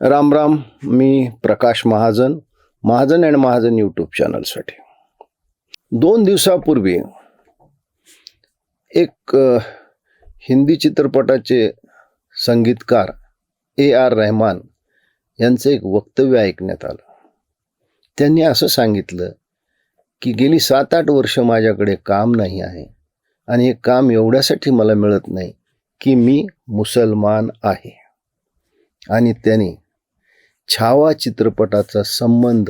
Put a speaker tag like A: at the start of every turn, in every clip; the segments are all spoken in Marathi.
A: राम राम. मी प्रकाश महाजन, महाजन अँड महाजन यूट्यूब चॅनलसाठी 2 दिवसापूर्वी एक हिंदी चित्रपटाचे संगीतकार AR रहमान यांचं एक वक्तव्य ऐकण्यात आलं. त्यांनी असं सांगितलं की गेली 7-8 वर्ष माझ्याकडे काम नाही आहे आणि हे काम एवढ्यासाठी मला मिळत नाही की मी मुसलमान आहे. आणि त्यांनी छावा चित्रपटाचा संबंध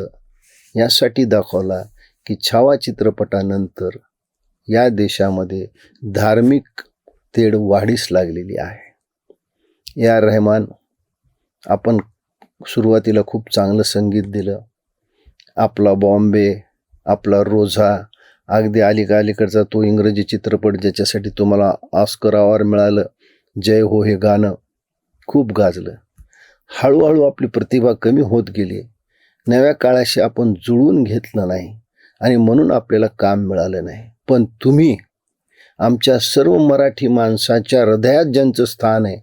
A: यासाठी दाखवला की छावा चित्रपटानंतर या देशामध्ये धार्मिक तेढ वाढीस लागलेली आहे. या रहमान, आपण सुरुवातीला खूप चांगलं संगीत दिलं. आपला बॉम्बे, आपला रोझा, अगदी अलीकडचा तो इंग्रजी चित्रपट ज्याच्यासाठी तुम्हाला ऑस्कर अवॉर्ड मिळालं, जय हो हे गाणं खूप गाजलं. हळूहळू आपली प्रतिभा कमी होत गेली. नव्या काळाशी आपण जुळवून घेतलं नाही आणि म्हणून आपल्याला काम मिळालं नाही. पण तुम्ही आमच्या सर्व मराठी माणसाच्या हृदयात ज्यांचं स्थान आहे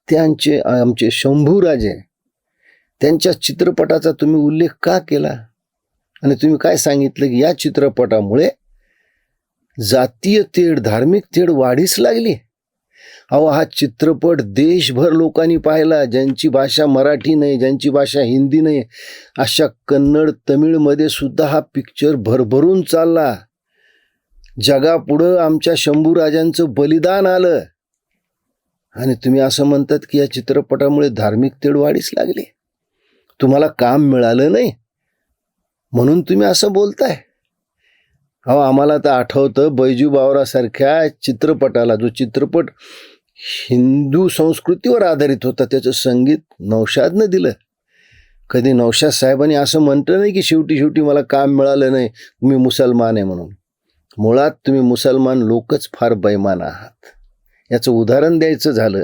A: त्यांचे आमचे शंभूराजे, त्यांच्या चित्रपटाचा तुम्ही उल्लेख का केला? आणि तुम्ही काय सांगितलं की या चित्रपटामुळे जातीय तेढ, धार्मिक तेढ वाढीस लागली. अहो, हा चित्रपट देशभर लोकांनी पाहिला. ज्यांची भाषा मराठी नाही, ज्यांची भाषा हिंदी नाही, अशा कन्नड, तमिळमध्ये सुद्धा हा पिक्चर भरभरून चालला. जगापुढं आमच्या शंभूराजांचं बलिदान आलं आणि तुम्ही असं म्हणतात की या चित्रपटामुळे धार्मिक तेढ वाढीस लागली. तुम्हाला काम मिळालं नाही म्हणून तुम्ही असं बोलताय. अहो, आम्हाला तर आठवतं बैजू बावरासारख्या चित्रपटाला, जो चित्रपट हिंदू संस्कृतीवर आधारित होता, त्याचं संगीत नौशादनं दिलं. कधी नौशाद साहेबांनी असं म्हटलं नाही की शेवटी मला काम मिळालं नाही, मी मुसलमान आहे म्हणून. मुळात तुम्ही मुसलमान लोकच फार बैमान आहात. याचं उदाहरण द्यायचं झालं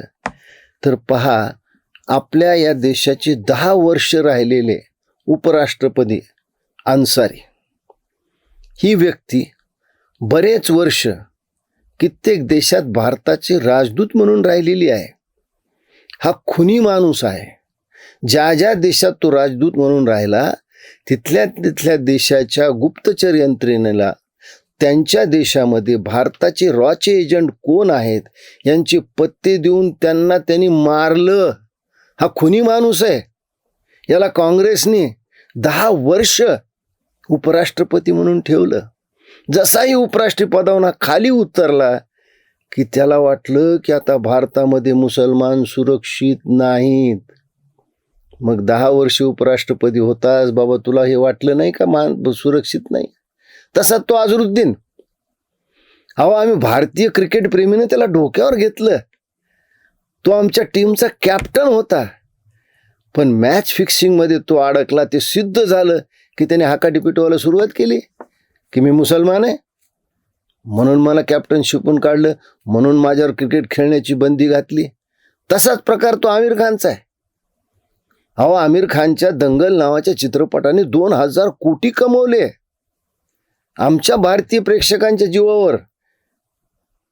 A: तर पहा, आपल्या या देशाचे 10 वर्ष राहिलेले उपराष्ट्रपती अन्सारी ही व्यक्ती बरेच वर्ष कित्येक देशात भारताचे राजदूत म्हणून राहिलेली आहे. हा खुनी माणूस आहे. ज्या ज्या देशात तो राजदूत म्हणून राहिला तिथल्या देशाच्या गुप्तचर यंत्रणेला त्यांच्या देशामध्ये भारताचे रॉचे एजंट कोण आहेत यांचे पत्ते देऊन त्यांनी मारलं. हा खुनी माणूस आहे. याला काँग्रेसने 10 वर्ष उपराष्ट्रपती म्हणून ठेवलं. जसाही उपराष्ट्रपदावरून खाली उतरला की त्याला वाटलं की आता भारतामध्ये मुसलमान सुरक्षित नाहीत. मग 10 वर्ष उपराष्ट्रपती होतास बाबा, तुला हे वाटलं नाही का सुरक्षित नाही? तसा तो अझरुद्दीन, अहो, आम्ही भारतीय क्रिकेट प्रेमीने त्याला डोक्यावर घेतलं. तो आमच्या टीमचा कॅप्टन होता. पण मॅच फिक्सिंगमध्ये तो अडकला. ते सिद्ध झालं की त्याने हाकाटी पिटवायला सुरुवात केली की मी मुसलमान आहे म्हणून मला कॅप्टनशिपून काढलं, म्हणून माझ्यावर क्रिकेट खेळण्याची बंदी घातली. तसाच प्रकार तो आमिर खानचा आहे. अहो, आमिर खानच्या दंगल नावाच्या चित्रपटाने 2000 कोटी कमवले आमच्या भारतीय प्रेक्षकांच्या जीवावर.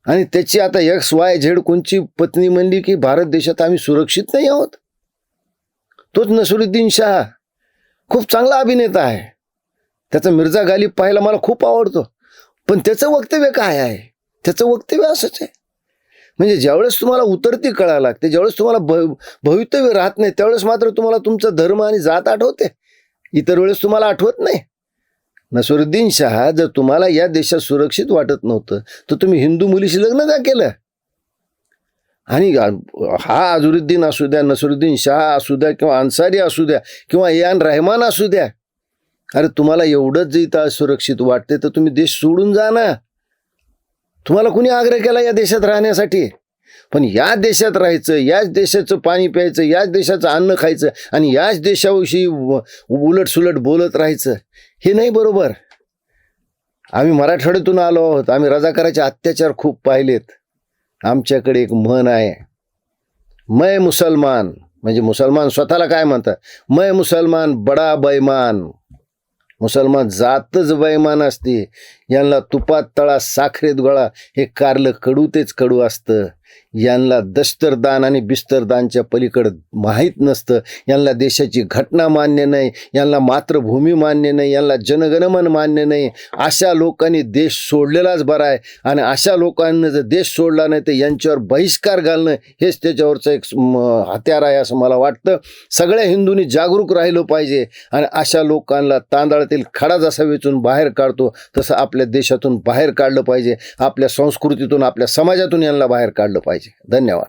A: आणि त्याची आता XYZ कोणची पत्नी म्हणली की भारत देशात आम्ही सुरक्षित नाही आहोत. तोच नसरुद्दीन शाह खूप चांगला अभिनेता आहे. त्याचा मिर्झा गालिब पाहायला मला खूप आवडतो. पण त्याचं वक्तव्य काय आहे? त्याचं वक्तव्य असंच आहे. म्हणजे ज्यावेळेस तुम्हाला उतरती कळा लागते, ज्यावेळेस तुम्हाला भवितव्य राहत नाही, त्यावेळेस मात्र तुम्हाला तुमचा धर्म आणि जात आठवते. इतर वेळेस तुम्हाला आठवत नाही. नसरुद्दीन शाह, जर तुम्हाला या देशात सुरक्षित वाटत नव्हतं तर तुम्ही हिंदू मुलीशी लग्न का केलं? आणि हा अझरुद्दीन असू द्या, नसरुद्दीन शाह असू द्या, किंवा अन्सारी असू द्या, किंवा AR रहमान असू द्या, अरे तुम्हाला एवढंच जर इथं सुरक्षित वाटते तर तुम्ही देश सोडून जा ना. तुम्हाला कुणी आग्रह केला या देशात राहण्यासाठी? पण या देशात राहायचं, याच देशाचं पाणी प्यायचं, याच देशाचं अन्न खायचं आणि याच देशाविषयी उलटसुलट बोलत राहायचं, हे नाही बरोबर. आम्ही मराठवाड्यातून आलो आहोत. आम्ही रजाकाराचे अत्याचार खूप पाहिलेत. आमच्याकडे एक म्हण आहे, मैं मुसलमान, म्हणजे मुसलमान स्वतःला काय म्हणतात, मैं मुसलमान बडा बैमान. मुसलमान जातच बैमान असते. यांना तुपात तळा साखरेत गळा, हे कारलं कडू तेच कडू असतं. यांना दस्तरदान आणि बिस्तरदानच्या पलीकडं माहीत नसतं. यांना देशाची घटना मान्य नाही, यांना मातृभूमी मान्य नाही, यांना जनगणमन मान्य नाही. अशा लोकांनी देश सोडलेलाच बरा आहे. आणि अशा लोकांनी जर देश सोडला नाही तर यांच्यावर बहिष्कार घालणं हेच त्याच्यावरचं एक हत्यार आहे असं मला वाटतं. सगळ्या हिंदूंनी जागरूक राहिलं पाहिजे. आणि अशा लोकांना तांदळातील खडा जसा वेचून बाहेर काढतो तसं आपल्या देशातून बाहेर काढलं पाहिजे. आपल्या संस्कृतीतून, आपल्या समाजातून यांना बाहेर काढलं पाहिजे. धन्यवाद.